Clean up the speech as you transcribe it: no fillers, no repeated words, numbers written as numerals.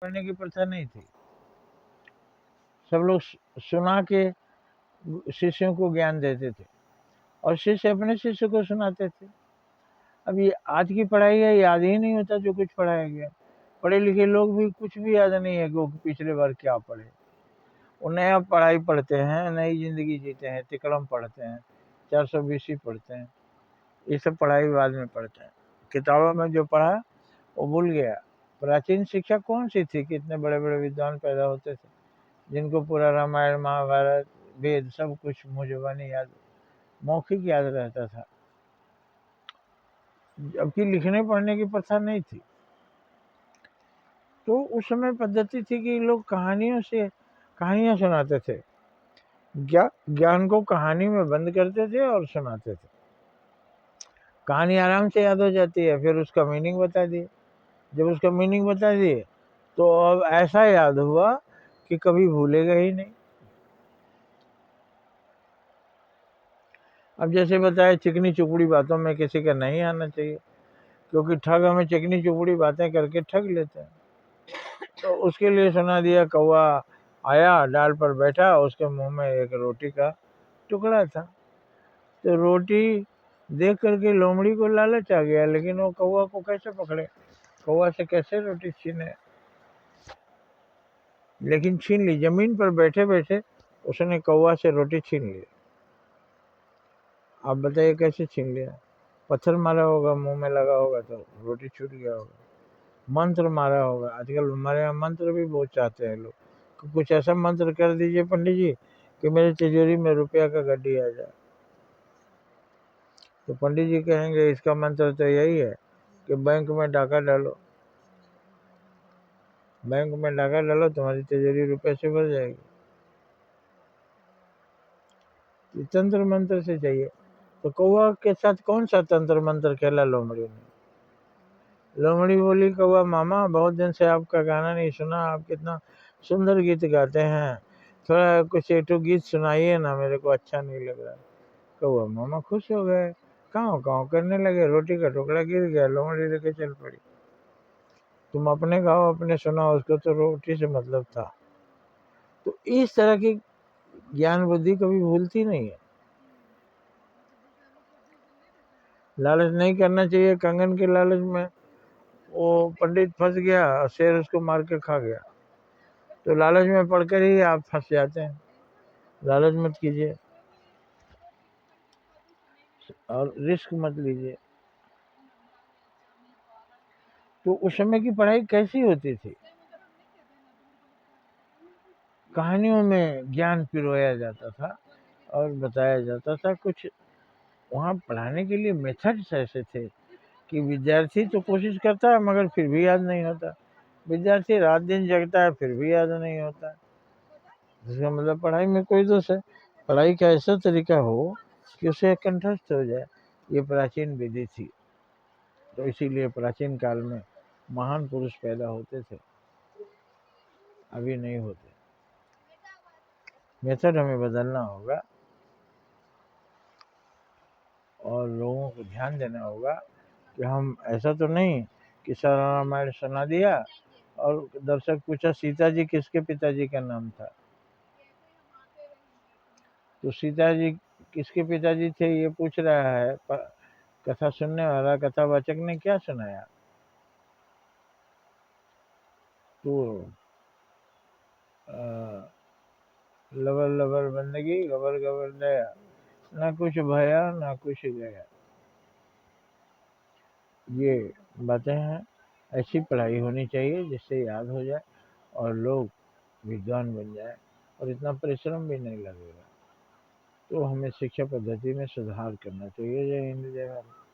पढ़ने की प्रथा नहीं थी। सब लोग सुना के शिष्यों को ज्ञान देते थे और शिष्य अपने शिष्य को सुनाते थे। अब ये आज की पढ़ाई है, याद ही नहीं होता जो कुछ पढ़ाया गया। पढ़े लिखे लोग भी कुछ भी याद नहीं है कि वो पिछले बार क्या पढ़े। वो नया पढ़ाई पढ़ते हैं, नई जिंदगी जीते हैं, तिकड़म पढ़ते हैं, 420 पढ़ते हैं। ये सब पढ़ाई बाद में पढ़ते हैं। किताबों में जो पढ़ा वो भूल गया। प्राचीन शिक्षा कौन सी थी कि इतने बड़े बड़े विद्वान पैदा होते थे, जिनको पूरा रामायण महाभारत वेद सब कुछ मुझबानी याद, मौखिक याद रहता था, जबकि लिखने पढ़ने की प्रथा नहीं थी। तो उस समय पद्धति थी कि लोग कहानियां सुनाते थे। ज्ञान को कहानी में बंद करते थे और सुनाते थे। कहानी आराम से याद हो जाती है, फिर उसका मीनिंग बता दिए। जब उसका मीनिंग बता दिए तो अब ऐसा याद हुआ कि कभी भूलेगा ही नहीं। अब जैसे बताया, चिकनी चुपड़ी बातों में किसी का नहीं आना चाहिए, क्योंकि ठग हमें चिकनी चुपड़ी बातें करके ठग लेते हैं। तो उसके लिए सुना दिया, कौवा आया, डाल पर बैठा, उसके मुंह में एक रोटी का टुकड़ा था। तो रोटी देख करके लोमड़ी को लालच आ गया, लेकिन वो कौवा को कैसे पकड़े, कौवा से कैसे रोटी छीने। लेकिन छीन ली, जमीन पर बैठे बैठे उसने कौवा से रोटी छीन ली। आप बताइए कैसे छीन लिया? पत्थर मारा होगा, मुंह में लगा होगा तो रोटी छूट गया होगा। मंत्र मारा होगा। आजकल हमारे यहाँ मंत्र भी बहुत चाहते हैं लोग, कुछ ऐसा मंत्र कर दीजिए पंडित जी कि मेरे तिजोरी में रुपया का गड्डी आ जाए। तो पंडित जी कहेंगे इसका मंत्र तो यही है कि बैंक में डाका डालो, बैंक में डाका डालो, तुम्हारी तिजोरी रुपये से भर जाएगी। तंत्र मंत्र से चाहिए। तो कौवा के साथ कौन सा तंत्र मंत्र खेला लोमड़ी ने? लोमड़ी बोली, कौवा मामा बहुत दिन से आपका गाना नहीं सुना, आप कितना सुंदर गीत गाते हैं, थोड़ा कुछ एक गीत सुनाइए ना, मेरे को अच्छा नहीं लग रहा। कौवा मामा खुश हो गए, काँव काँव करने लगे, रोटी का टुकड़ा गिर गया, लोमड़ी लेके चल पड़ी। तुम अपने गाओ अपने सुनाओ, उसको तो रोटी से मतलब था। तो इस तरह की ज्ञान बुद्धि कभी भूलती नहीं है। लालच नहीं करना चाहिए। कंगन के लालच में वो पंडित फंस गया, शेर उसको मार के खा गया। तो लालच में पड़कर ही आप फंस जाते हैं। लालच मत कीजिए और रिस्क मत लीजिए। तो उस समय की पढ़ाई कैसी होती थी? कहानियों में ज्ञान पिरोया जाता था और बताया जाता था। कुछ वहाँ पढ़ाने के लिए मेथड्स ऐसे थे कि विद्यार्थी तो कोशिश करता है मगर फिर भी याद नहीं होता। विद्यार्थी रात दिन जगता है फिर भी याद नहीं होता। इसका मतलब पढ़ाई में कोई दोष है। पढ़ाई का ऐसा तरीका हो कि उसे कंठस्थ हो जाए, ये प्राचीन विधि थी। तो इसीलिए प्राचीन काल में महान पुरुष पैदा होते थे, अभी नहीं होते। मेथड हमें बदलना होगा और लोगों को ध्यान देना होगा कि हम ऐसा तो नहीं कि सारा रामायण सुना दिया और दर्शक पूछा सीता जी किसके पिताजी का नाम था, तो सीता जी किसके पिताजी थे ये पूछ रहा है कथा सुनने वाला, कथावाचक ने क्या सुनाया? तो लबर लबर बंदगी गबर गबर दया, ना कुछ भया ना कुछ गया। ये बातें हैं। ऐसी पढ़ाई होनी चाहिए जिससे याद हो जाए और लोग विद्वान बन जाए और इतना परिश्रम भी नहीं लगेगा। तो हमें शिक्षा पद्धति में सुधार करना चाहिए। जय हिंद, जय भारत।